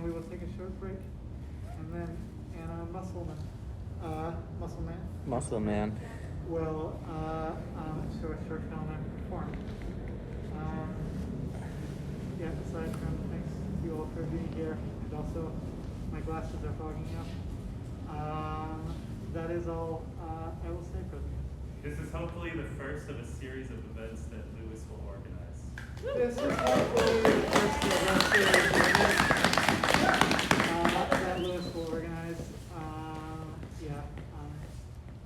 we will take a short break, and then Anna Musselman will show a short film and perform. Aside from thanks you all for being here, and also my glasses are fogging up. That is all I will say for this. This is hopefully the first of a series of events that Lewis will organize. This is hopefully the first of a series that Lewis will organize.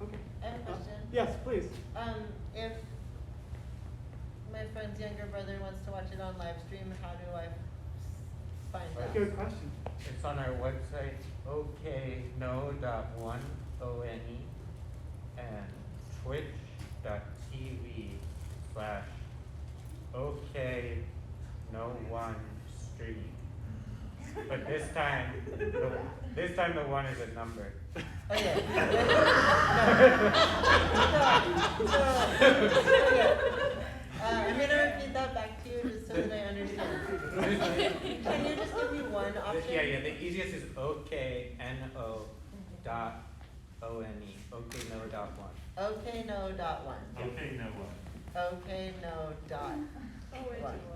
Okay. I have a question. Yes, please. If my friend's younger brother wants to watch it on live stream, how do I find that? Good question. It's on our website, okno.one, O-N-E, and twitch.tv/okno1stream. But this time the one is a number. Okay. I'm going to repeat that back to you just so that I understand. Can you just give me one option? Yeah, the easiest is okno.one. okno.one. okno.one. Okay, no one. okno.one.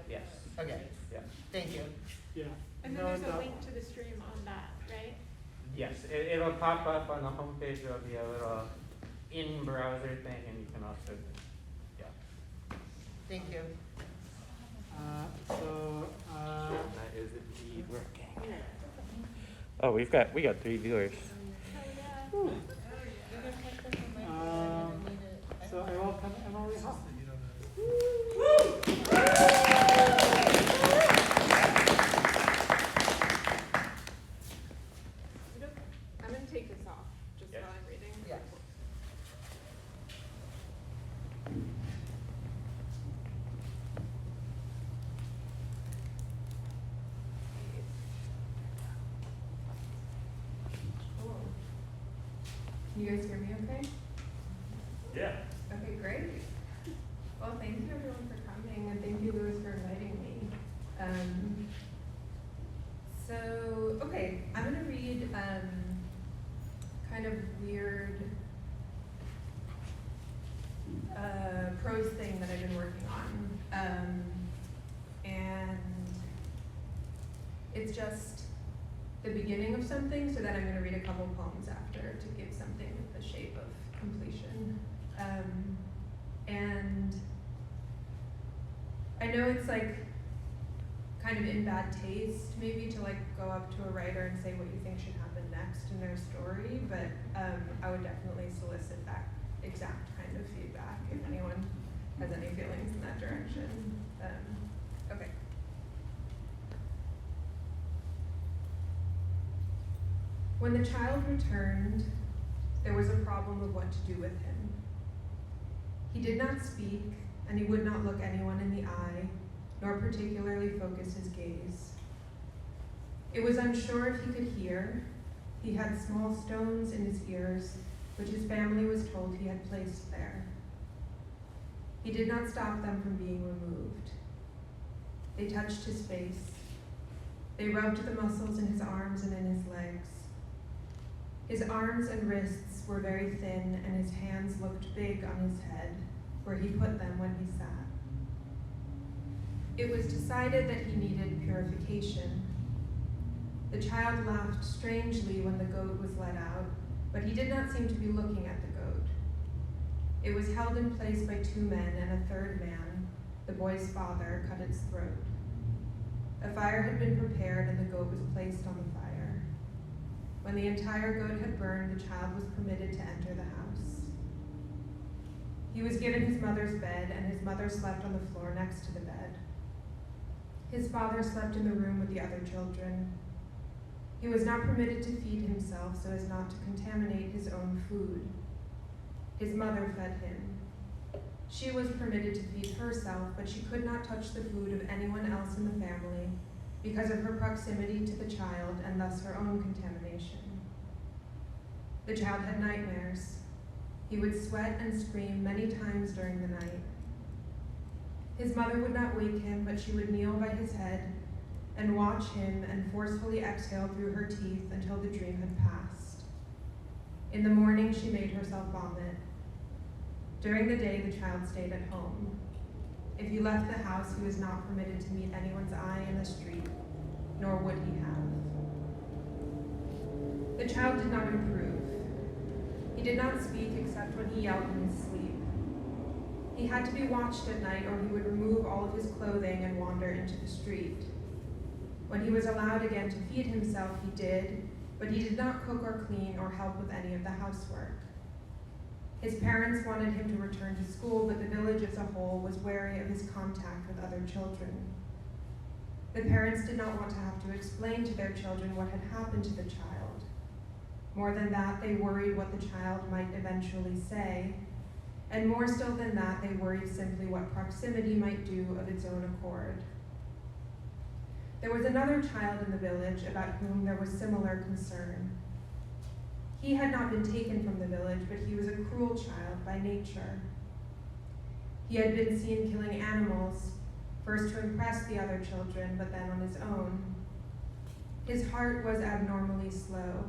Yes. Okay. Yeah. Thank you. Yeah. And then there's a link to the stream on that, right? Yes, it'll pop up on the homepage. There'll be a little in-browser thing, and you can also, Thank you. that is indeed working. Oh, we got 3 viewers. You can check this on my phone. I never need it. So I welcome Emily Hoffman. I'm going to take this off just Yes. while I'm reading. Yeah. Can you guys hear me okay? Yeah. Okay, great. Well, thank you everyone for coming, and thank you, Lewis, for inviting me. I'm going to read kind of weird prose thing that I've been working on. And it's just the beginning of something, so then I'm going to read a couple poems after to give something the shape of completion. And I know it's like kind of in bad taste maybe to like go up to a writer and say what you think should happen next in their story, but I would definitely solicit that exact kind of feedback if anyone has any feelings in that direction. Okay. When the child returned, there was a problem of what to do with him. He did not speak, and he would not look anyone in the eye, nor particularly focus his gaze. It was unsure if he could hear. He had small stones in his ears, which his family was told he had placed there. He did not stop them from being removed. They touched his face. They rubbed the muscles in his arms and in his legs. His arms and wrists were very thin, and his hands looked big on his head, where he put them when he sat. It was decided that he needed purification. The child laughed strangely when the goat was let out, but he did not seem to be looking at the goat. It was held in place by 2 men, and a third man, the boy's father, cut its throat. A fire had been prepared, and the goat was placed on the fire. When the entire goat had burned, the child was permitted to enter the house. He was given his mother's bed, and his mother slept on the floor next to the bed. His father slept in the room with the other children. He was not permitted to feed himself so as not to contaminate his own food. His mother fed him. She was permitted to feed herself, but she could not touch the food of anyone else in the family because of her proximity to the child and thus her own contamination. The child had nightmares. He would sweat and scream many times during the night. His mother would not wake him, but she would kneel by his head and watch him and forcefully exhale through her teeth until the dream had passed. In the morning, she made herself vomit. During the day, the child stayed at home. If he left the house, he was not permitted to meet anyone's eye in the street, nor would he have. The child did not improve. He did not speak except when he yelled in his sleep. He had to be watched at night, or he would remove all of his clothing and wander into the street. When he was allowed again to feed himself, he did, but he did not cook or clean or help with any of the housework. His parents wanted him to return to school, but the village as a whole was wary of his contact with other children. The parents did not want to have to explain to their children what had happened to the child. More than that, they worried what the child might eventually say, and more still than that, they worried simply what proximity might do of its own accord. There was another child in the village about whom there was similar concern. He had not been taken from the village, but he was a cruel child by nature. He had been seen killing animals, first to impress the other children, but then on his own. His heart was abnormally slow.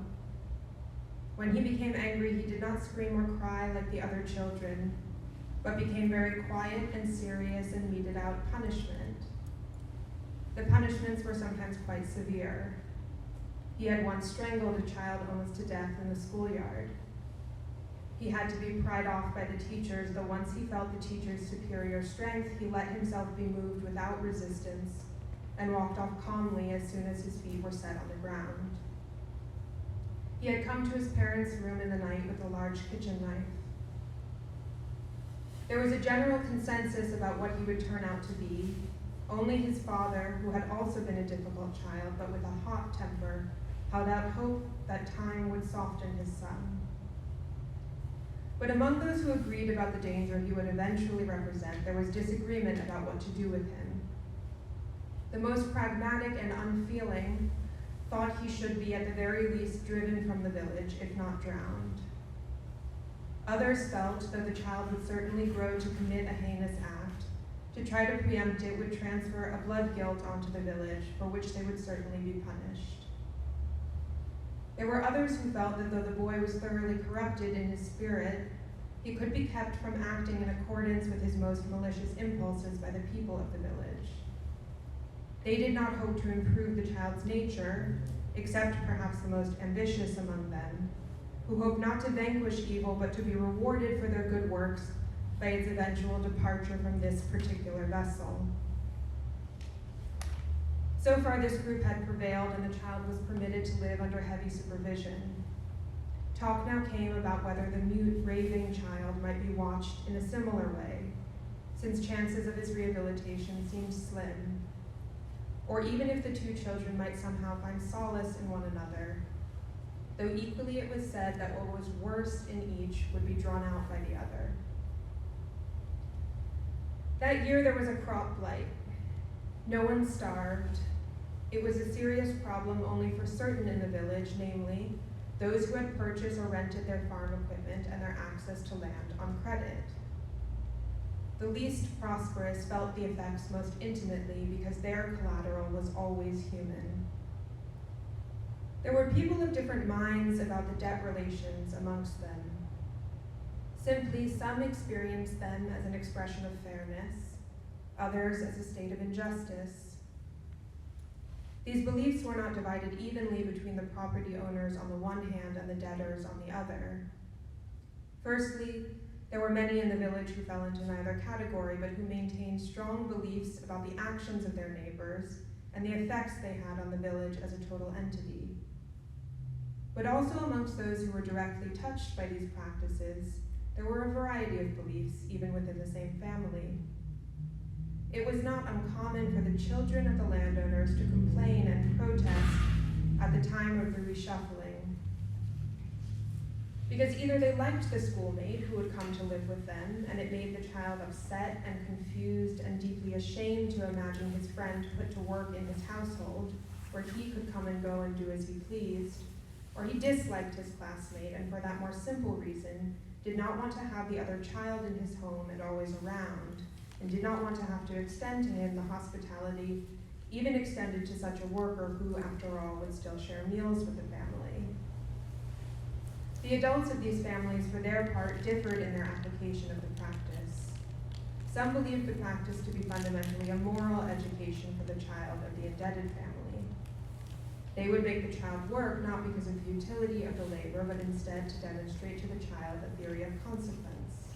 When he became angry, he did not scream or cry like the other children, but became very quiet and serious and meted out punishment. The punishments were sometimes quite severe. He had once strangled a child almost to death in the schoolyard. He had to be pried off by the teachers, though once he felt the teacher's superior strength, he let himself be moved without resistance and walked off calmly as soon as his feet were set on the ground. He had come to his parents' room in the night with a large kitchen knife. There was a general consensus about what he would turn out to be. Only his father, who had also been a difficult child, but with a hot temper, held out hope that time would soften his son. But among those who agreed about the danger he would eventually represent, there was disagreement about what to do with him. The most pragmatic and unfeeling thought he should be at the very least driven from the village, if not drowned. Others felt that the child would certainly grow to commit a heinous act. To try to preempt it would transfer a blood guilt onto the village, for which they would certainly be punished. There were others who felt that though the boy was thoroughly corrupted in his spirit, he could be kept from acting in accordance with his most malicious impulses by the people of the village. They did not hope to improve the child's nature, except perhaps the most ambitious among them, who hoped not to vanquish evil, but to be rewarded for their good works by its eventual departure from this particular vessel. So far, this group had prevailed, and the child was permitted to live under heavy supervision. Talk now came about whether the mute, raving child might be watched in a similar way, since chances of his rehabilitation seemed slim, or even if the two children might somehow find solace in one another, though equally it was said that what was worse in each would be drawn out by the other. That year there was a crop blight. No one starved. It was a serious problem only for certain in the village, namely, those who had purchased or rented their farm equipment and their access to land on credit. The least prosperous felt the effects most intimately because their collateral was always human. There were people of different minds about the debt relations amongst them. Simply, some experienced them as an expression of fairness, others as a state of injustice. These beliefs were not divided evenly between the property owners on the one hand and the debtors on the other. Firstly, there were many in the village who fell into neither category, but who maintained strong beliefs about the actions of their neighbors and the effects they had on the village as a total entity. But also amongst those who were directly touched by these practices, there were a variety of beliefs, even within the same family. It was not uncommon for the children of the landowners to complain and protest at the time of the reshuffling, because either they liked the schoolmate who would come to live with them, and it made the child upset and confused and deeply ashamed to imagine his friend put to work in his household, where he could come and go and do as he pleased, or he disliked his classmate, and for that more simple reason, did not want to have the other child in his home and always around, and did not want to have to extend to him the hospitality even extended to such a worker who, after all, would still share meals with the family. The adults of these families, for their part, differed in their application of the practice. Some believed the practice to be fundamentally a moral education for the child of the indebted family. They would make the child work not because of futility of the labor, but instead to demonstrate to the child a theory of consequence.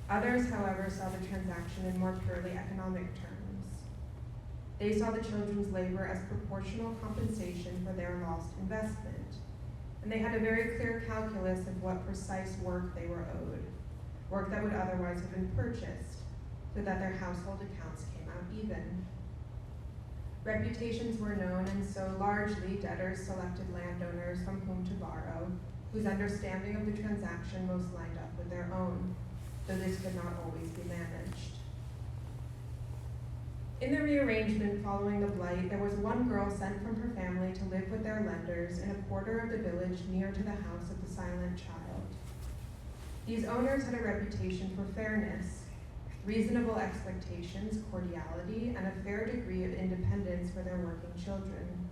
Others, however, saw the transaction in more purely economic terms. They saw the children's labor as proportional compensation for their lost investment, and they had a very clear calculus of what precise work they were owed, work that would otherwise have been purchased, so that their household accounts came out even. Reputations were known, and so largely debtors selected landowners from whom to borrow, whose understanding of the transaction most lined up with their own, though this could not always be managed. In the rearrangement following the blight, there was one girl sent from her family to live with their lenders in a quarter of the village near to the house of the silent child. These owners had a reputation for fairness, reasonable expectations, cordiality, and a fair degree of independence for their working children.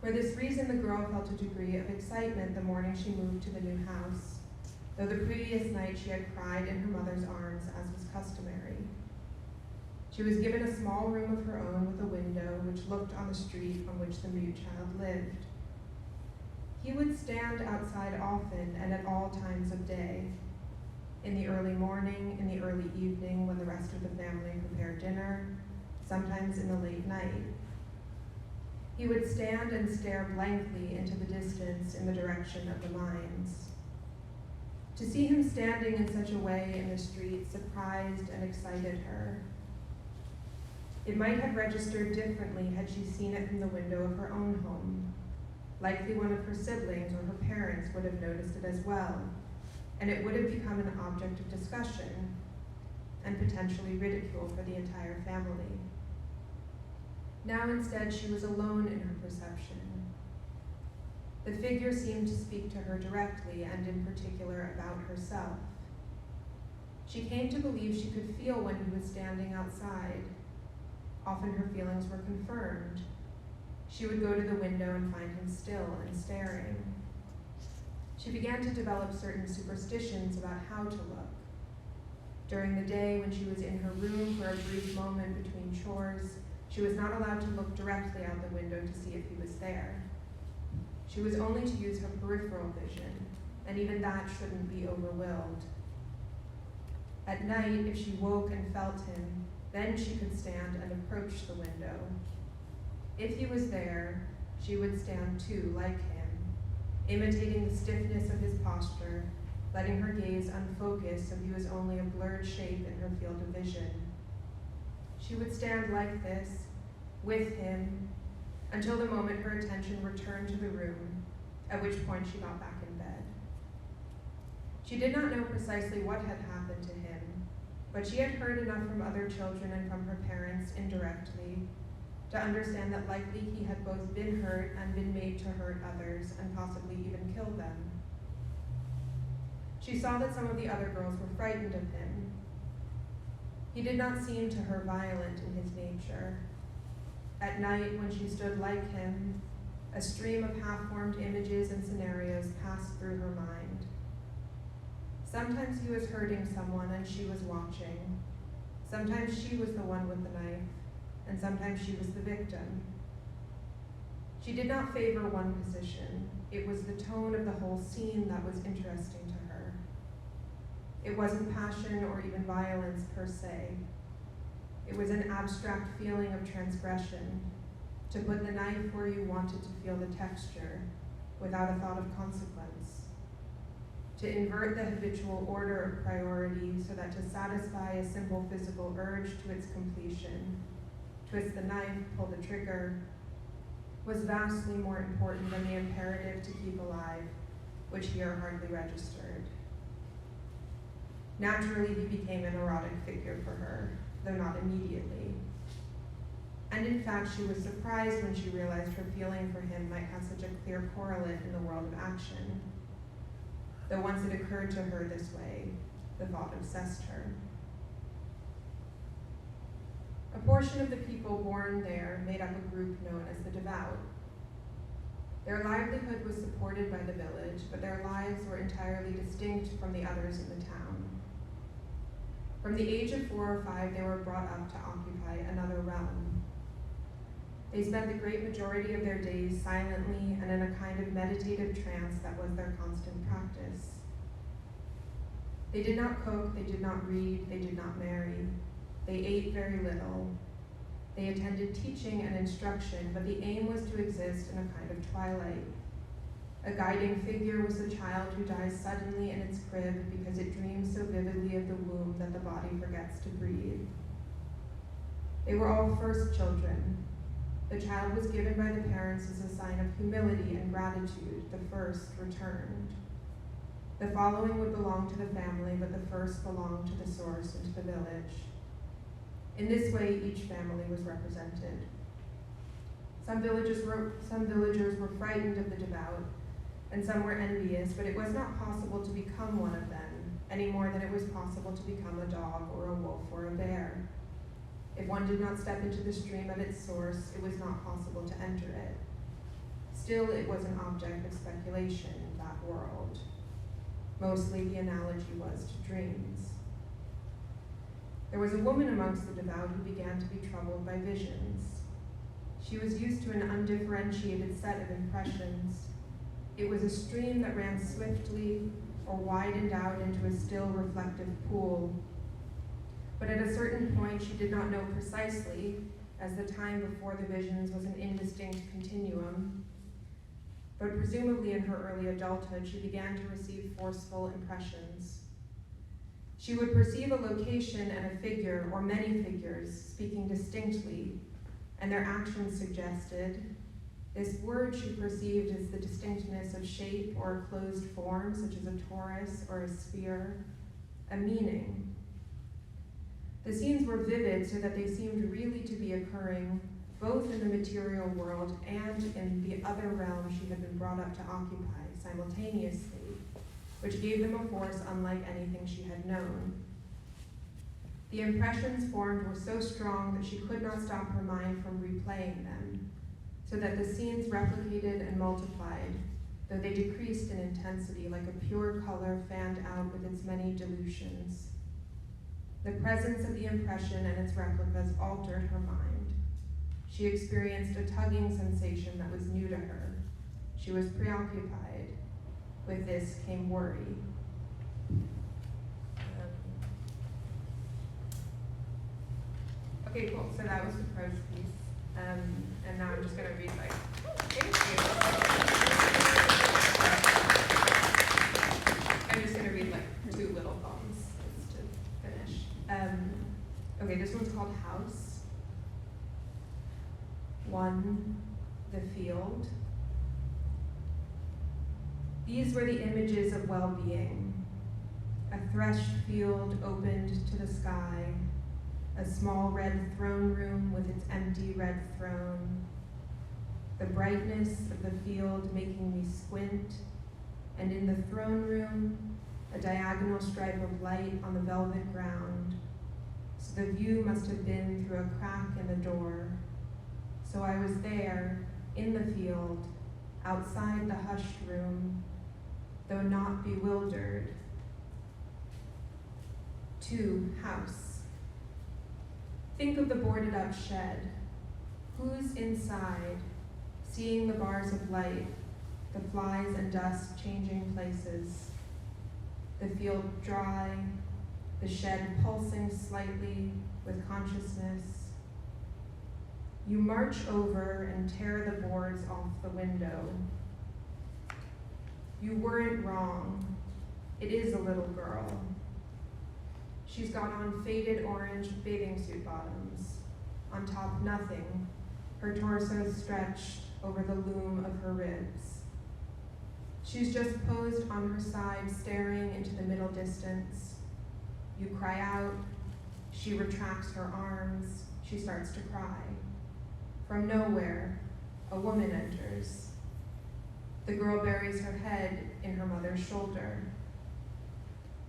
For this reason, the girl felt a degree of excitement the morning she moved to the new house, though the previous night she had cried in her mother's arms, as was customary. She was given a small room of her own with a window which looked on the street on which the mute child lived. He would stand outside often and at all times of day, in the early morning, in the early evening when the rest of the family prepared dinner, sometimes in the late night. He would stand and stare blankly into the distance in the direction of the mines. To see him standing in such a way in the street surprised and excited her. It might have registered differently had she seen it from the window of her own home. Likely one of her siblings or her parents would have noticed it as well, and it would have become an object of discussion and potentially ridicule for the entire family. Now instead she was alone in her perception. The figure seemed to speak to her directly and in particular about herself. She came to believe she could feel when he was standing outside. Often her feelings were confirmed. She would go to the window and find him still and staring. She began to develop certain superstitions about how to look. During the day, when she was in her room for a brief moment between chores, she was not allowed to look directly out the window to see if he was there. She was only to use her peripheral vision, and even that shouldn't be overwhelmed. At night, if she woke and felt him, then she could stand and approach the window. If he was there, she would stand too, like him, imitating the stiffness of his posture, letting her gaze unfocus so he was only a blurred shape in her field of vision. She would stand like this, with him, until the moment her attention returned to the room, at which point she got back in bed. She did not know precisely what had happened to him, but she had heard enough from other children and from her parents indirectly to understand that likely he had both been hurt and been made to hurt others and possibly even kill them. She saw that some of the other girls were frightened of him. He did not seem to her violent in his nature. At night, when she stood like him, a stream of half-formed images and scenarios passed through her mind. Sometimes he was hurting someone and she was watching. Sometimes she was the one with the knife, and sometimes she was the victim. She did not favor one position. It was the tone of the whole scene that was interesting to her. It wasn't passion or even violence per se. It was an abstract feeling of transgression, to put the knife where you wanted to feel the texture, without a thought of consequence. To invert the habitual order of priority so that to satisfy a simple physical urge to its completion, twist the knife, pull the trigger, was vastly more important than the imperative to keep alive, which here hardly registered. Naturally, he became an erotic figure for her, though not immediately. And in fact, she was surprised when she realized her feeling for him might have such a clear correlate in the world of action. Though once it occurred to her this way, the thought obsessed her. A portion of the people born there made up a group known as the devout. Their livelihood was supported by the village, but their lives were entirely distinct from the others in the town. From the age of 4 or 5, they were brought up to occupy another realm. They spent the great majority of their days silently and in a kind of meditative trance that was their constant practice. They did not cook, they did not read, they did not marry. They ate very little. They attended teaching and instruction, but the aim was to exist in a kind of twilight. A guiding figure was the child who dies suddenly in its crib because it dreams so vividly of the womb that the body forgets to breathe. They were all first children. The child was given by the parents as a sign of humility and gratitude, the first returned. The following would belong to the family, but the first belonged to the source and to the village. In this way, each family was represented. Some villagers were frightened of the devout, and some were envious, but it was not possible to become one of them, any more than it was possible to become a dog or a wolf or a bear. If one did not step into the stream at its source, it was not possible to enter it. Still, it was an object of speculation in that world. Mostly the analogy was to dreams. There was a woman amongst the devout who began to be troubled by visions. She was used to an undifferentiated set of impressions. It was a stream that ran swiftly or widened out into a still reflective pool. But at a certain point, she did not know precisely, as the time before the visions was an indistinct continuum. But presumably in her early adulthood, she began to receive forceful impressions. She would perceive a location and a figure, or many figures, speaking distinctly, and their actions suggested. This word she perceived as the distinctness of shape or a closed form, such as a torus or a sphere, a meaning. The scenes were vivid so that they seemed really to be occurring both in the material world and in the other realm she had been brought up to occupy simultaneously, which gave them a force unlike anything she had known. The impressions formed were so strong that she could not stop her mind from replaying them, so that the scenes replicated and multiplied, though they decreased in intensity like a pure color fanned out with its many dilutions. The presence of the impression and its replicas altered her mind. She experienced a tugging sensation that was new to her. She was preoccupied. With this came worry. Okay, cool. So that was the prose piece. And now I'm just going to read thank you. I'm just going to read 2 little poems just to finish. Okay, this one's called House. 1, the field. These were the images of well-being. A threshed field opened to the sky, a small red throne room with its empty red throne, the brightness of the field making me squint, and in the throne room, a diagonal stripe of light on the velvet ground, so the view must have been through a crack in the door. So I was there, in the field, outside the hushed room, though not bewildered. 2, house. Think of the boarded up shed. Who's inside, seeing the bars of light, the flies and dust changing places, the field dry, the shed pulsing slightly with consciousness. You march over and tear the boards off the window. You weren't wrong. It is a little girl. She's got on faded orange bathing suit bottoms. On top, nothing. Her torso stretched over the loom of her ribs. She's just posed on her side, staring into the middle distance. You cry out. She retracts her arms. She starts to cry. From nowhere, a woman enters. The girl buries her head in her mother's shoulder.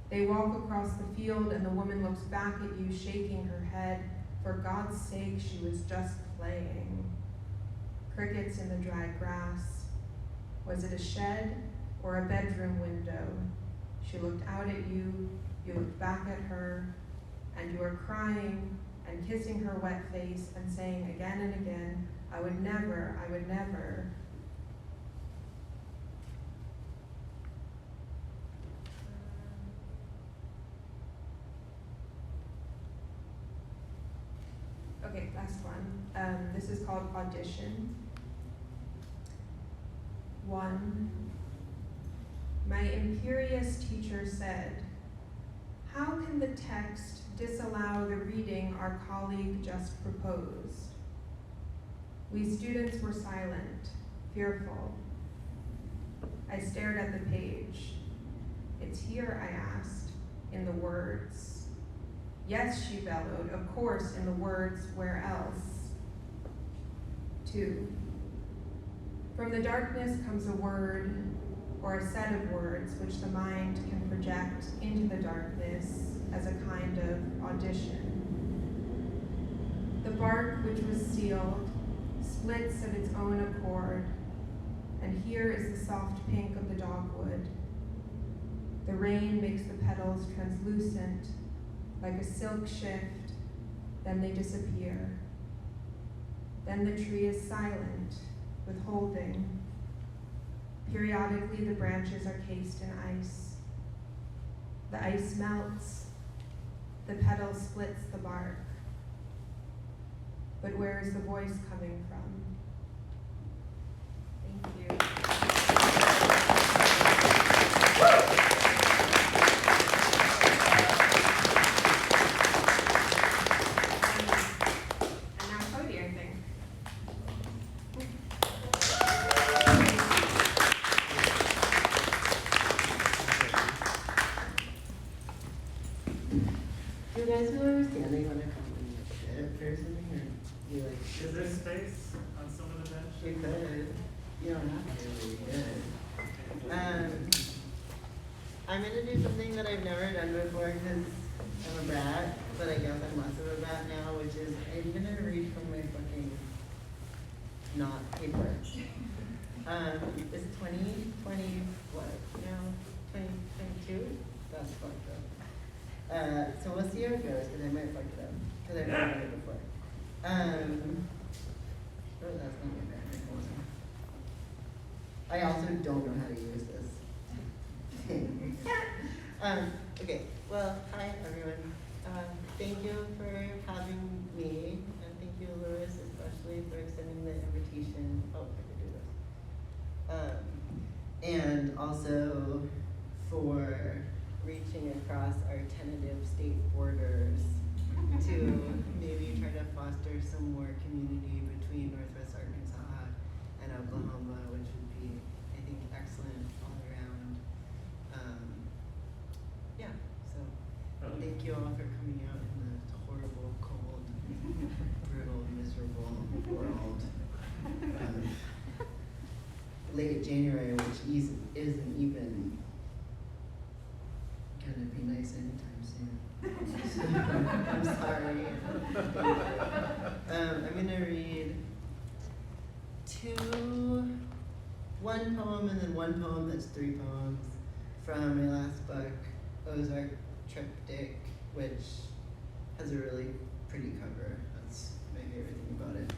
They walk across the field and the woman looks back at you, shaking her head, For God's sake, she was just playing. Crickets in the dry grass. Was it a shed or a bedroom window? She looked out at you, you looked back at her, and you were crying and kissing her wet face and saying again and again, I would never, I would never. Okay, last one. This is called Audition. 1. My imperious teacher said, how can the text disallow the reading our colleague just proposed? We students were silent, fearful. I stared at the page. It's here, I asked, in the words. Yes, she bellowed, of course, in the words, where else? 2. From the darkness comes a word or a set of words which the mind can project into the darkness as a kind of audition. The bark which was sealed splits of its own accord, and here is the soft pink of the dogwood. The rain makes the petals translucent, like a silk shift, then they disappear. Then the tree is silent, withholding. Periodically, the branches are cased in ice. The ice melts, the petal splits the bark. But where is the voice coming from? Thank you. And now Cody, I think. Do you guys know I was standing on a common ship or something, or you like? Is there space on some of the bench? You could. You don't have to, but you could. I'm gonna do something that I've never done before because I'm a brat, but I guess I'm less of a brat now, which is I'm gonna read from my fucking not paper. It's 2020, what, now, 2022? That's fucked up. So we'll see how it goes, because I might fuck it up, because I've never done it before. Oh, that's not my bad. I also don't know how to use this. Okay, well, hi everyone. Thank you for having me, and thank you, Louis, especially for extending the invitation. Oh, I could do this. And also for reaching across our tentative state borders to maybe try to foster some more community between Northwest Arkansas and Oklahoma, which would be, I think, excellent all around. Yeah, so thank you all for coming out in the horrible, cold, brutal, miserable world. Late January, which isn't even gonna be nice anytime soon. I'm sorry. I'm gonna read one poem and then one poem that's 3 poems from my last book, Ozark Triptych, which has a really pretty cover. That's my favorite thing about it.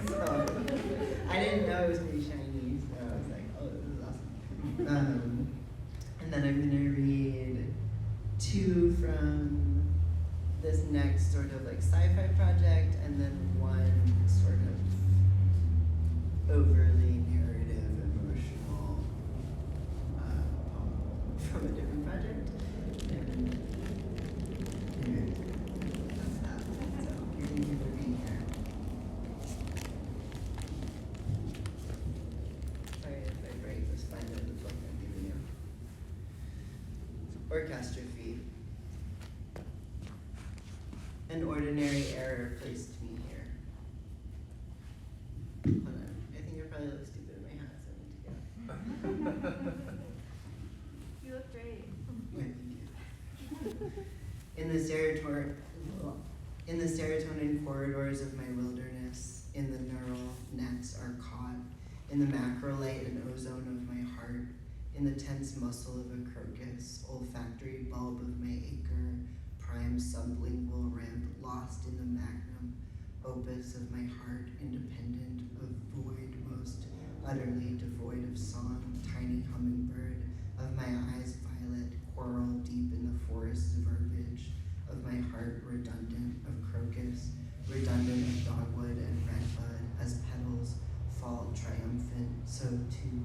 So I didn't know it was pretty shiny, so I was like, oh, this is awesome. And then I'm gonna read 2 from this next sort of like sci-fi project, and then 1 sort of overly narrative, emotional poem from a different project. And that's that. So thank you for being here. Sorry if I break the spine of the book I'm giving you. Orchestrophe. An ordinary error placed me here. Hold on. I think I probably look stupid in my hat, so I need to go. You look great. Thank you. In In the serotonin corridors of my wilderness, in the neural nets are caught, in the macrolite and ozone of my heart, in the tense muscle of a crocus, olfactory bulb of my acre, prime sublingual ramp lost in the magnum opus of my heart, independent of void, most utterly devoid of song, tiny hummingbird of my eyes violet, coral deep in the forest's verbiage of my heart, redundant of crocus, redundant of dogwood and redbud, as petals fall triumphant, so too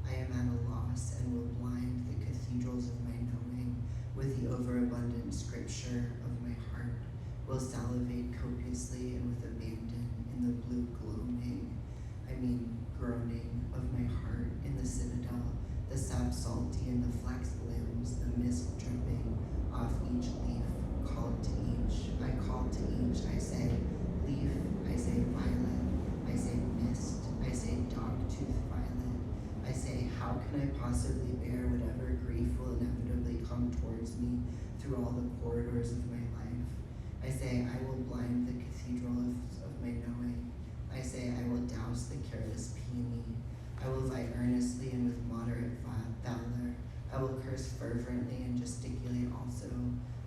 I am at a loss and will blind the cathedrals of my knowing with the overabundant scripture of my heart, will salivate copiously and with abandon in the blue groaning of my heart in the citadel, the sap salty in the flexed limbs, the mist dripping off each leaf, called to each, I call to each, I say leaf, I say violet, I say mist, I say dog-tooth violet, I say how can I possibly bear whatever grief will inevitably come towards me through all the corridors of my life. I say I will blind the cathedral of my knowing. I say I will douse the careless peony. I will vie earnestly and with moderate valor. I will curse fervently and gesticulate also.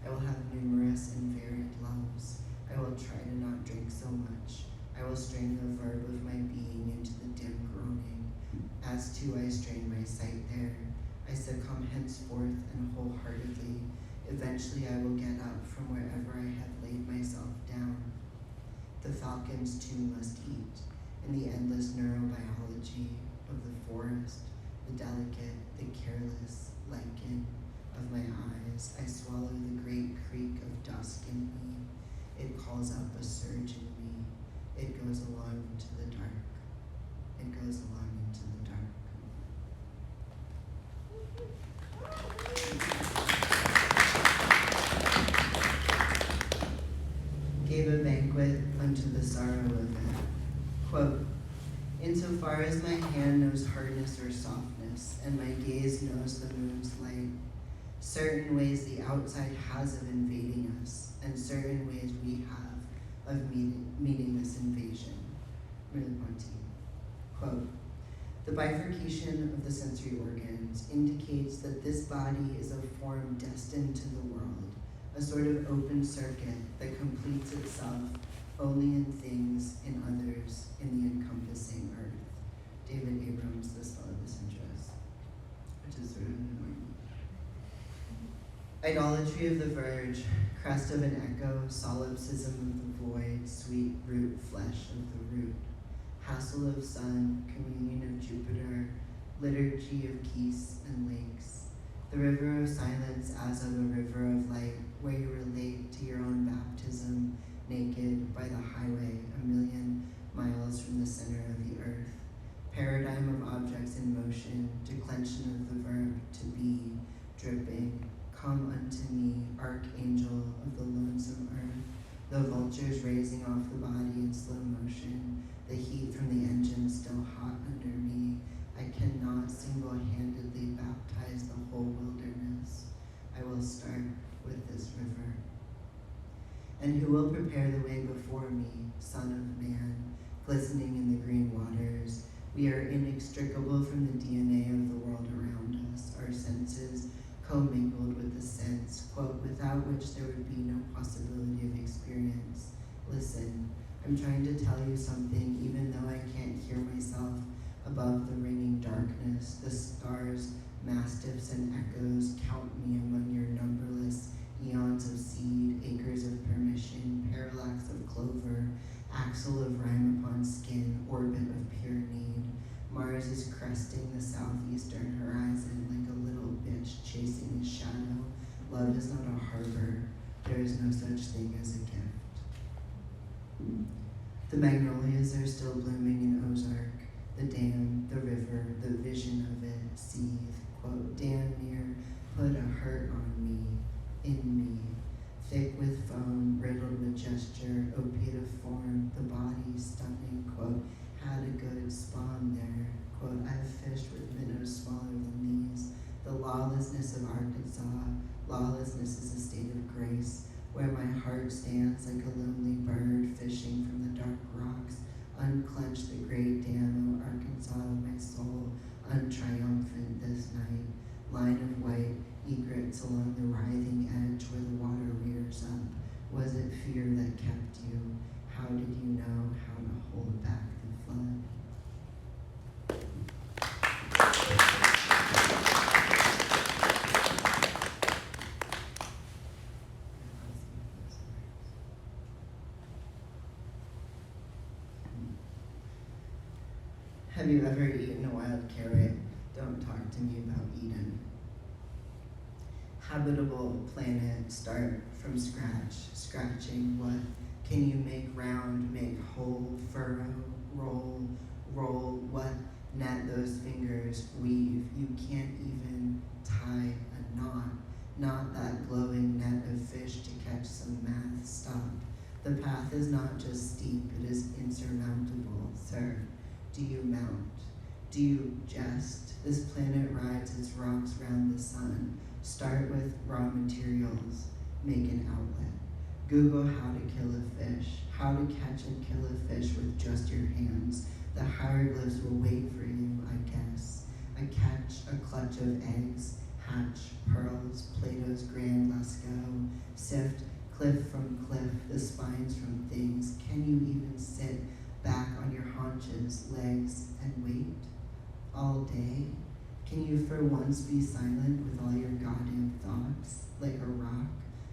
I will have numerous and varied loves. I will try to not drink so much. I will strain the verb of my being into the dim groaning. As too I strain my sight there. I succumb henceforth and wholeheartedly. Eventually I will get up from wherever I have laid myself down. The falcons too must eat, in the endless neurobiology of the forest, the delicate, the careless lichen of my eyes. I swallow the great creek of dusk in me. It calls up a surge in me. It goes along into the dark. It goes along into the dark. Gave a banquet unto the sorrow of it. Quote, insofar as my hand knows hardness or softness, and my gaze knows the moon's light, certain ways the outside has of invading us, and certain ways we have of meeting this invasion. Merleau-Ponty. Quote, the bifurcation of the sensory organs indicates that this body is a form destined to the world, a sort of open circuit that completes itself only in things, in others, in the encompassing earth. David Abrams, The Spell of Disinterest, which is sort of important. Idolatry of the verge, crest of an echo, solipsism of the void, sweet root, flesh of the root, hassle of sun, communion of Jupiter, liturgy of geese and lakes, the river of silence as of a river of light, where you relate to your own baptism, naked by the highway, 1,000,000 miles from the center of the earth. Paradigm of objects in motion, declension of the verb to be, dripping. Come unto me, archangel of the lonesome earth, the vultures raising off the body in slow motion, the heat from the engine still hot under me. I cannot single-handedly baptize the whole wilderness. I will start with this river. And who will prepare the way before me, Son of Man, glistening in the green waters? We are inextricable from the DNA of the world around us, our senses commingled with the sense, quote, without which there would be no possibility of experience. Listen, I'm trying to tell you something, even though I can't hear myself above the ringing darkness. The stars, mastiffs, and echoes count me among your numberless eons of seed, acres of permission, parallax of clover, axle of rhyme upon skin, orbit of pure need. Mars is cresting the southeastern horizon like a little bitch chasing his shadow. Love is not a harbor. There is no such thing as a gift. The magnolias are still blooming in Ozark. The dam, the river, the vision of it seethe. Quote, damn near put a hurt on me, in me. Thick with foam, riddled with gesture, opiate of form, the body stunning, quote, had a good spawn there. Quote, I've fished with minnows smaller than these. The lawlessness of Arkansas, lawlessness is a state of grace. where my heart stands like a lonely bird fishing from the dark rocks. Unclench the great dam, O Arkansas of my soul, untriumphant this night. Line of white egrets along the writhing edge where the water rears up. Was it fear that kept you? How did you know how to hold back the flood? Have you ever eaten a wild carrot? Don't talk to me about Eden. Habitable planet, start from scratch, scratching what can you make round, make whole, furrow, roll, roll, what net those fingers weave. You can't even tie a knot, not that glowing net of fish to catch some math. Stop. The path is not just steep, it is insurmountable, sir. Do you mount? Do you jest? This planet rides its rocks round the sun. Start with raw materials, make an outlet. Google how to kill a fish, how to catch and kill a fish with just your hands. The hieroglyphs will wait for you, I guess. I catch a clutch of eggs, hatch pearls, Plato's grand Lascaux, sift cliff from cliff, the spines from things. Can you even sit back on your haunches, legs, and wait all day? Can you for once be silent with all your goddamn thoughts, like a rock?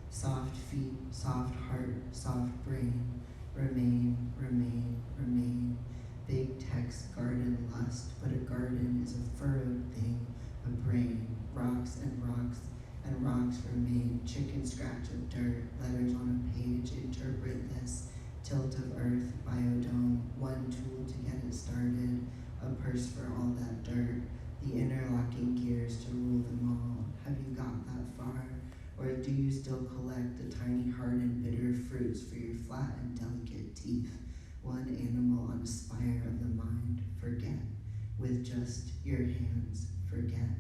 Soft feet, soft heart, soft brain. Remain, remain, remain. Big text, garden lust, but a garden is a furrowed thing, a brain. Rocks and rocks and rocks remain. Chicken scratch of dirt, letters on a page. Interpret this. Tilt of earth, biodome. One tool to get it started. A purse for all that dirt. The interlocking gears to rule them all. Have you got that far? Or do you still collect the tiny hard and bitter fruits for your flat and delicate teeth? One animal on a spire of the mind, forget. With just your hands, forget.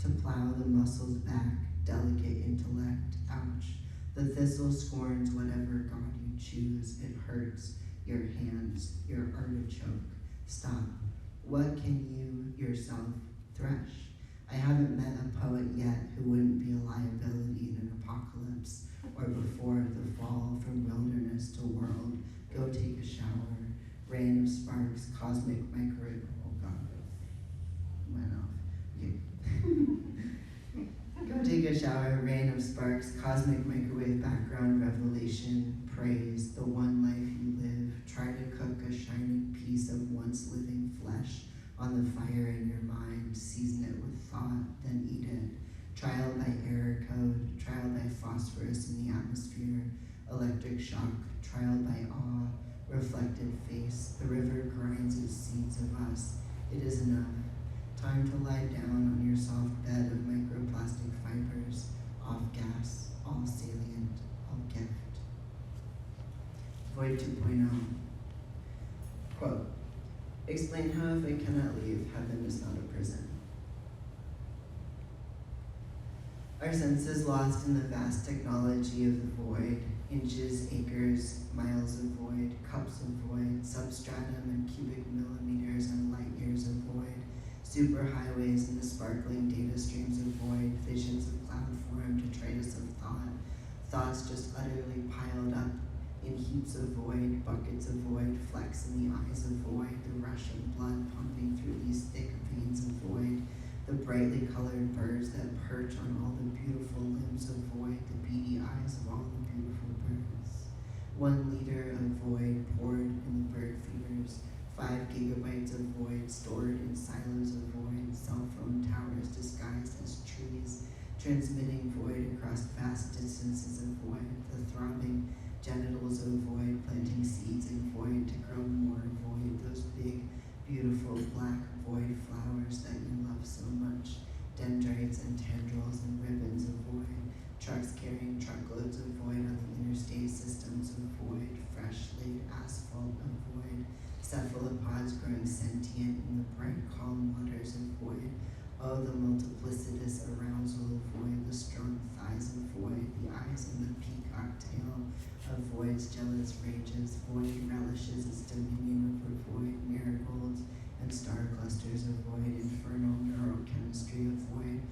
To plow the muscles back, delicate intellect, ouch. The thistle scorns whatever God you choose, it hurts. Your hands, your artichoke, stop. What can you yourself thresh? I haven't met a poet yet who wouldn't be a liability in an apocalypse or before the fall from wilderness to world. Go take a shower. Rain of sparks, cosmic microwave. Oh God, went off. Okay. Go take a shower. Rain of sparks, cosmic microwave background revelation. Praise the one life you live. Try to cook a shining piece of once living flesh on the fire in your mind, season it with thought, then eat it. Trial by error code, trial by phosphorus in the atmosphere, electric shock, trial by awe, reflected face. The river grinds its seeds of us. It is enough. Time to lie down on your soft bed of microplastic fibers, off gas, all salient, all gift. Void 2.0. Quote, explain how if I cannot leave, heaven is not a prison. Our senses lost in the vast technology of the void, inches, acres, miles of void, cups of void, substratum and cubic millimeters and light years of void, superhighways and the sparkling data streams of void, visions of cloud form, detritus of thought, thoughts just utterly piled up in heaps of void, buckets of void, flecks in the eyes of void, the rush of blood pumping through these thick veins of void, the brightly colored birds that perch on all the beautiful limbs of void, the beady eyes of all the beautiful birds. 1 liter of void poured in the bird feeders, 5 gigabytes of void stored in silos of void, cell phone towers disguised as trees, transmitting void across vast distances of void, the throbbing genitals of void, planting seeds in void to grow more void, those big, beautiful black void flowers that you love so much, dendrites and tendrils and ribbons of void, trucks carrying truckloads of void on the interstate systems of void, fresh laid asphalt of void, cephalopods growing sentient in the bright calm waters of void, Oh, the multiplicitous arousal of void, the strong thighs of void, the eyes in the peacock tail of void's jealous rages. Void relishes its dominion over void, marigolds and star clusters of void, infernal neurochemistry of void,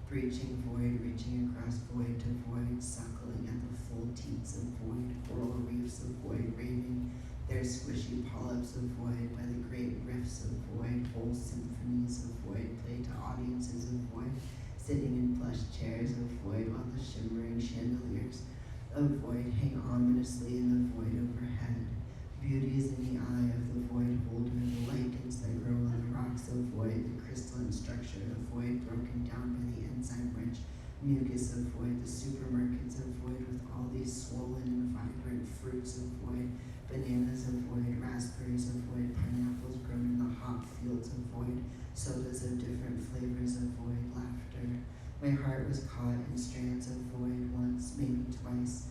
breaching void, reaching across void to void, suckling at the full teats of void, coral reefs of void, raving their squishy polyps of void by the great rifts of void, whole symphonies of void play to audiences of void, sitting in plush chairs of void while the shimmering chandeliers of void hang ominously in the void overhead. Beauty is in the eye of the void holder, the lichens that grow on the rocks of void, the crystalline structure of void broken down by the enzyme-rich mucus of void, the supermarkets of void with all these swollen and vibrant fruits of void, bananas of void, raspberries of void, pineapples grown in the hop fields of void, sodas of different flavors of void, laughter. My heart was caught in strands of void once, maybe twice.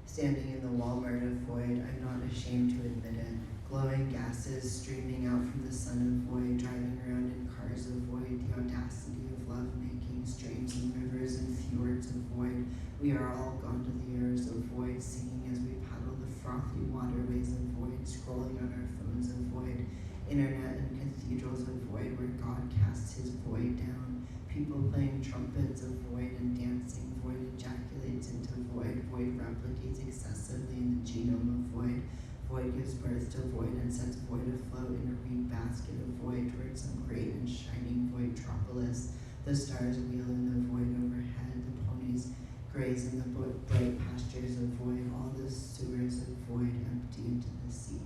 Standing in the Walmart of void, I'm not ashamed to admit it. Glowing gases streaming out from the sun of void, driving around in cars of void, the audacity of love-making, streams and rivers and fjords of void. We are all gondoliers of void, singing as we paddle the frothy waterways of void, scrolling on our phones of void, internet and cathedrals of void where God casts his void down. People playing trumpets of void and dancing, void ejaculates into void, void replicates excessively in the genome of void, void gives birth to void and sets void afloat in a reed basket of void towards some great and shining voidtropolis. The stars wheel in the void overhead, the ponies graze in the bright pastures of void, all the sewers of void empty into the sea.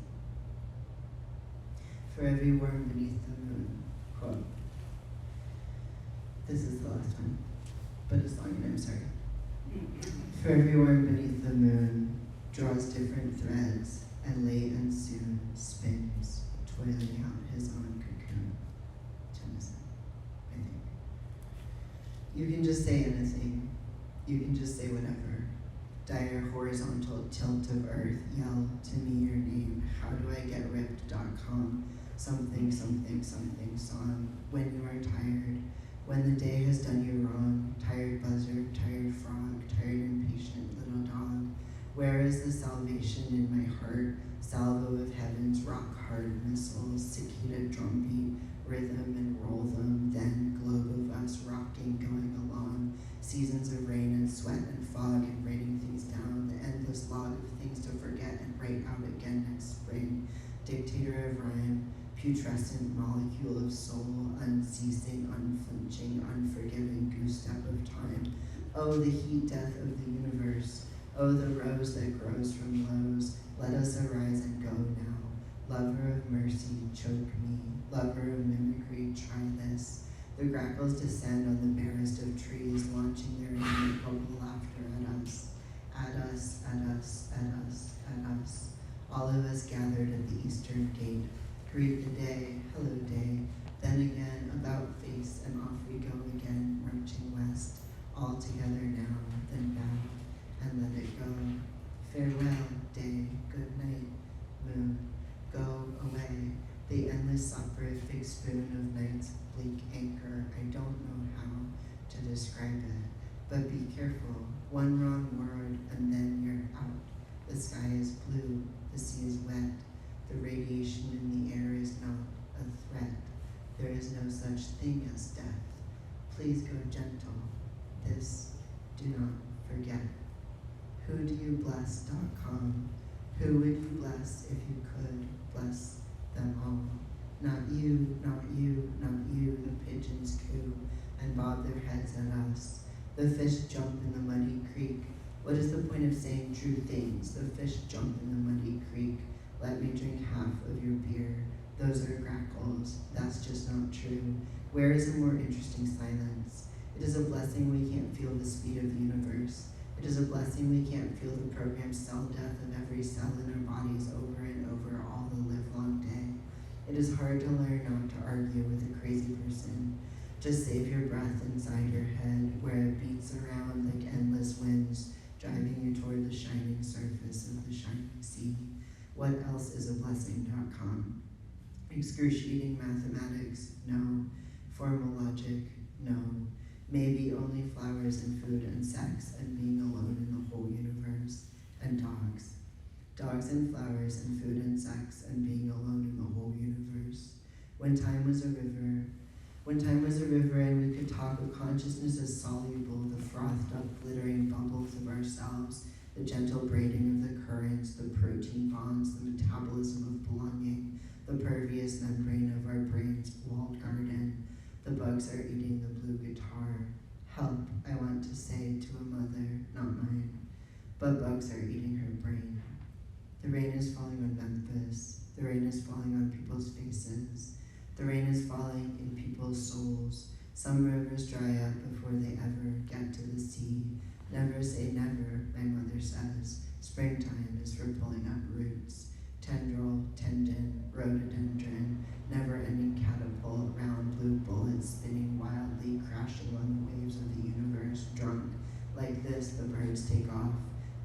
For every worm beneath the moon, quote. This is the last one, but it's long and I'm sorry. For every worm beneath the moon draws different threads, and late and soon spins, toiling out his own cocoon. Tennyson, I think. You can just say anything. You can just say whatever. Dire horizontal tilt of earth, yell to me your name. How do I get ripped.com? Something, something, something song. When you are tired. When the day has done you wrong, tired buzzard, tired frog, tired impatient little dog. Where is the salvation in my heart? Salvo of heaven's rock-hard missiles, cicada drumbeat, rhythm and roll them, then globe of us rocking, going along, seasons of rain and sweat and fog and raining things down, the endless log of things to forget and write out again next spring, dictator of rhyme, putrescent molecule of soul, unceasing, unflinching, unforgiving goose-step of time. Oh, the heat death of the universe. Oh, the rose that grows from lows. Let us arise and go now. Lover of mercy, choke me. Lover of mimicry, try this. The grackles descend on the barest of trees, launching their inimitable laughter at us. At us, at us, at us, at us. All of us gathered at the eastern gate. Greet the day, hello day, then again, about face, and off we go again, marching west, all together now, then bow, and let it go. Farewell, day, good night, moon, go away, the endless soporific spoon of night's bleak anchor. I don't know how to describe it, but be careful, one wrong word, and then you're out. The sky is blue, the sea is wet, the radiation in the air is not a threat. There is no such thing as death. Please go gentle. This, do not forget. Who do you bless.com? Who would you bless if you could bless them all? Not you, not you, not you. The pigeons coo and bob their heads at us. The fish jump in the muddy creek. What is the point of saying true things? The fish jump in the muddy creek. Let me drink half of your beer. Those are grackles. That's just not true. Where is a more interesting silence? It is a blessing we can't feel the speed of the universe. It is a blessing we can't feel the programmed cell death of every cell in our bodies over and over all the livelong day. It is hard to learn not to argue with a crazy person. Just save your breath inside your head where it beats around like endless winds, driving you toward the shining surface of the shining sea. What else is a Excruciating mathematics, no. Formal logic, no. Maybe only flowers and food and sex and being alone in the whole universe. And dogs. Dogs and flowers and food and sex and being alone in the whole universe. When time was a river and we could talk of consciousness as soluble, the frothed up glittering bubbles of ourselves, the gentle braiding of the currents, the protein bonds, the metabolism of belonging, the pervious membrane of our brain's walled garden. The bugs are eating the blue guitar. Help, I want to say to a mother, not mine, but bugs are eating her brain. The rain is falling on Memphis. The rain is falling on people's faces. The rain is falling in people's souls. Some rivers dry up before they ever get to the sea. Never say never, my mother says. Springtime is for pulling up roots. Tendril, tendon, rhododendron, never-ending catapult, round blue bullets spinning wildly, crashing on the waves of the universe, drunk. Like this, the birds take off.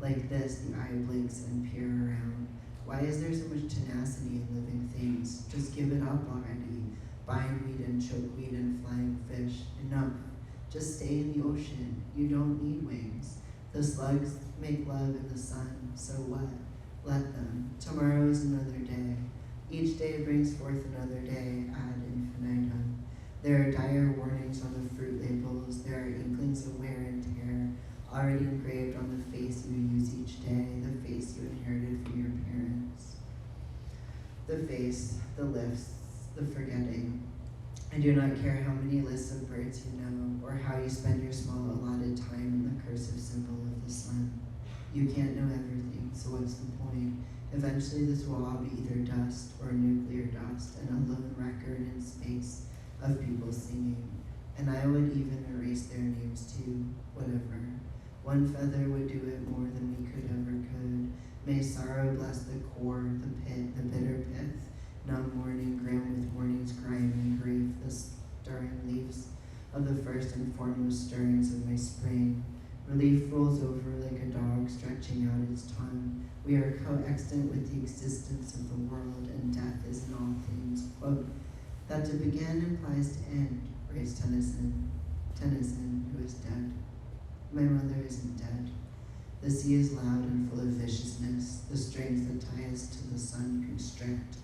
Like this, the eye blinks and peer around. Why is there so much tenacity in living things? Just give it up already. Bindweed and chokeweed and flying fish. Enough. Just stay in the ocean. You don't need wings. The slugs make love in the sun, so what? Let them. Tomorrow is another day. Each day brings forth another day ad infinitum. There are dire warnings on the fruit labels. There are inklings of wear and tear, already engraved on the face you use each day, the face you inherited from your parents. The face, the lifts, the forgetting. I do not care how many lists of birds you know, or how you spend your small allotted time in the cursive symbol of the sun. You can't know everything, so what's the point? Eventually this will all be either dust or nuclear dust, and a lone record in space of people singing. And I would even erase their names too, whatever. One feather would do it more than we could ever could. May sorrow bless the core, the pit, the bitter pith, numb morning, grim with morning's grime and grief, the stirring leaves of the first and foremost stirrings of my spring. Relief rolls over like a dog stretching out its tongue. We are coextant with the existence of the world, and death is in all things. Quote, that to begin implies to end, writes Tennyson, who is dead. My mother isn't dead. The sea is loud and full of viciousness. The strings that tie us to the sun constrict.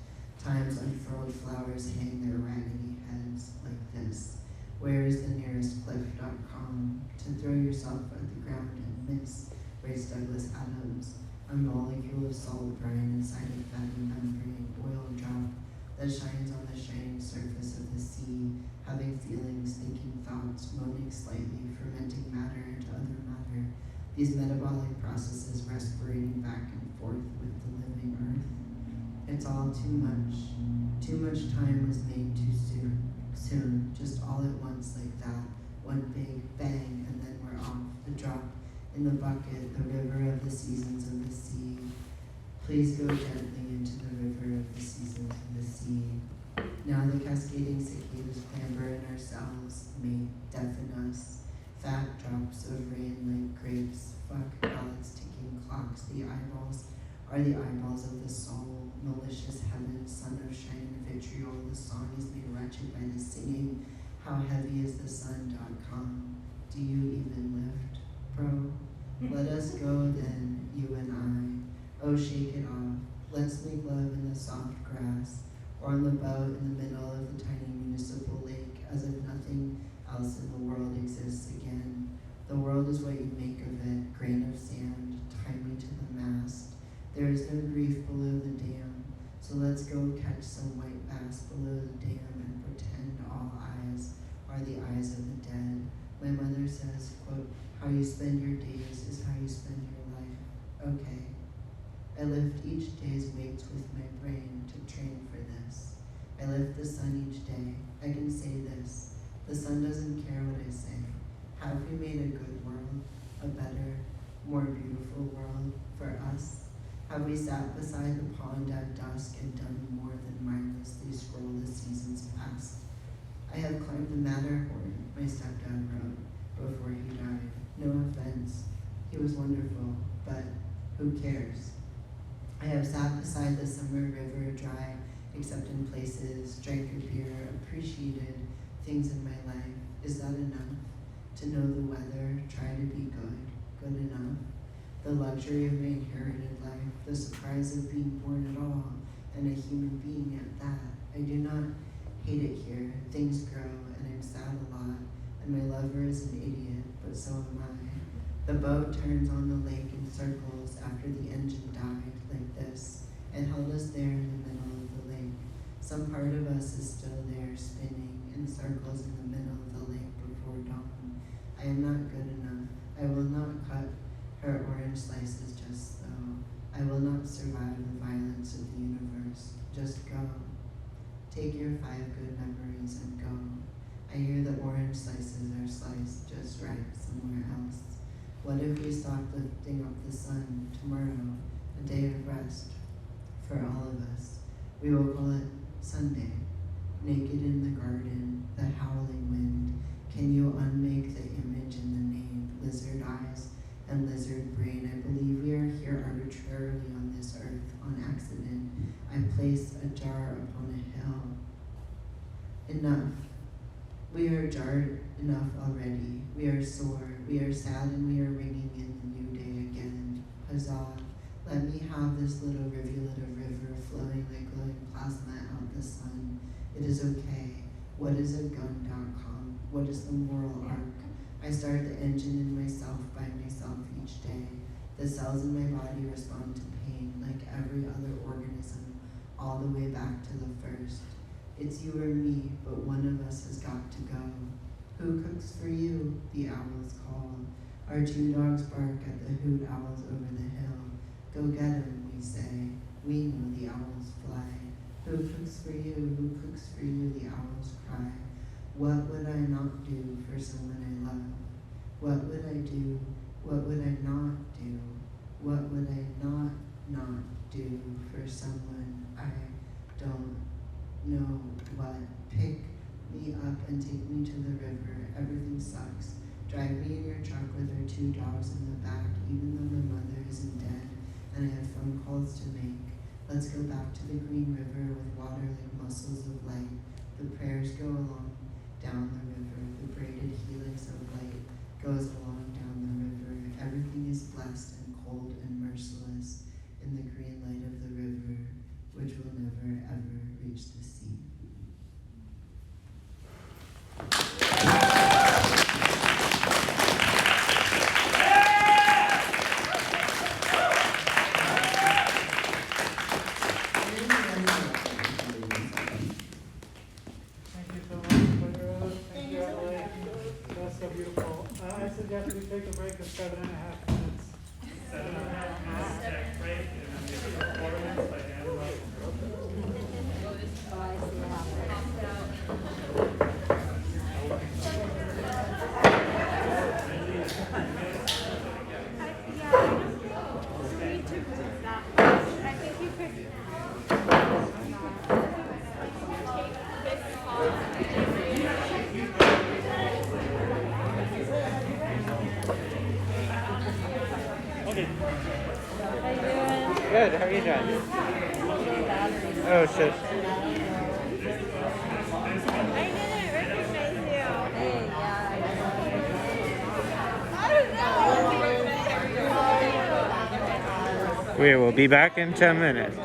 Time's unfurled flowers hang their raggedy heads like this. Where is the nearest cliff.com? To throw yourself at the ground and miss, writes Douglas Adams. A molecule of salt brine inside a fatty membrane, oil drop that shines on the shining surface of the sea, having feelings, thinking thoughts, moaning slightly, fermenting matter into other matter. These metabolic processes respirating back and forth with the living earth. It's all too much. Too much time was made too soon, just all at once like that. One big bang, and then we're off. A drop in the bucket, the river of the seasons of the sea. Please go gently into the river of the seasons of the sea. Now the cascading cicadas clamber in our cells, may deafen us. Fat drops of rain like grapes, fuck God's ticking clocks. The eyeballs are the eyeballs of the soul. Malicious heaven, sun of shining vitriol. The song is made wretched by the singing. How heavy is the sun.com? Do you even lift, bro? Let us go then, you and I. Oh, shake it off. Let's make love in the soft grass, or on the boat in the middle of the tiny municipal lake, as if nothing else in the world exists again. The world is what you make of it, grain of sand, tie me to the mast. There is no grief below the dam, so let's go catch some white bass below the dam and pretend all eyes are the eyes of the dead. My mother says, quote, how you spend your days is how you spend your life. Okay. I lift each day's weights with my brain to train for this. I lift the sun each day. I can say this. The sun doesn't care what I say. Have we made a good world, a better, more beautiful world for us? Have we sat beside the pond at dusk and done more than mindlessly scroll the seasons past? I have climbed the Matterhorn, my stepdad wrote, before he died. No offense. He was wonderful, but who cares? I have sat beside the summer river dry, except in places, drank a beer, appreciated things in my life. Is that enough? To know the weather, try to be good enough. The luxury of my inherited life, the surprise of being born at all, and a human being at that. I do not hate it here. Things grow, and I'm sad a lot, and my lover is an idiot, but so am I. The boat turns on the lake in circles after the engine died, like this, and held us there in the middle of the lake. Some part of us is still there, spinning in circles in the middle of the lake before dawn. I am not good enough. I will not cut her orange slices just so. I will not survive the violence of the universe. Just go. Take your 5 good memories and go. I hear the orange slices are sliced just right somewhere else. What if we stopped lifting up the sun tomorrow, a day of rest for all of us? We will call it Sunday. Naked in the garden, the howling wind. Can you unmake the image in the name? Lizard eyes and lizard brain. I believe we are here arbitrarily on this earth, on accident. I place a jar upon a hill. Enough. We are jarred enough already. We are sore. We are sad, and we are ringing in the new day again. Huzzah. Let me have this little rivulet of river flowing like glowing plasma out the sun. It is okay. What is a gun.com? What is the moral arc? I start the engine in myself by myself each day. The cells in my body respond to pain like every other organism, all the way back to the first. It's you or me, but one of us has got to go. Who cooks for you? The owls call. Our 2 dogs bark at the hoot owls over the hill. Go get 'em, we say. We know the owls fly. Who cooks for you? Who cooks for you? The owls cry. What would I not do for someone I love? What would I do? What would I not do? What would I not do for someone I don't know what? Pick me up and take me to the river. Everything sucks. Drive me in your truck with our 2 dogs in the back, even though my mother isn't dead and I have phone calls to make. Let's go back to the green river with water like muscles of light. The prayers go along down the river. The braided helix of light goes along down the river. Everything is blessed and cold and merciless in the green light of the river, which will never ever reach the sea. Thank you so much, Cody-Rose. Thank you, Adelaide. That's so beautiful. I suggest we take a break of 7.5 minutes. 7.5 minutes tech break, and then we have a performance by Angela. I think you could. Good, how are you doing? Oh shit. I didn't recognize you. I don't know. We will be back in 10 minutes.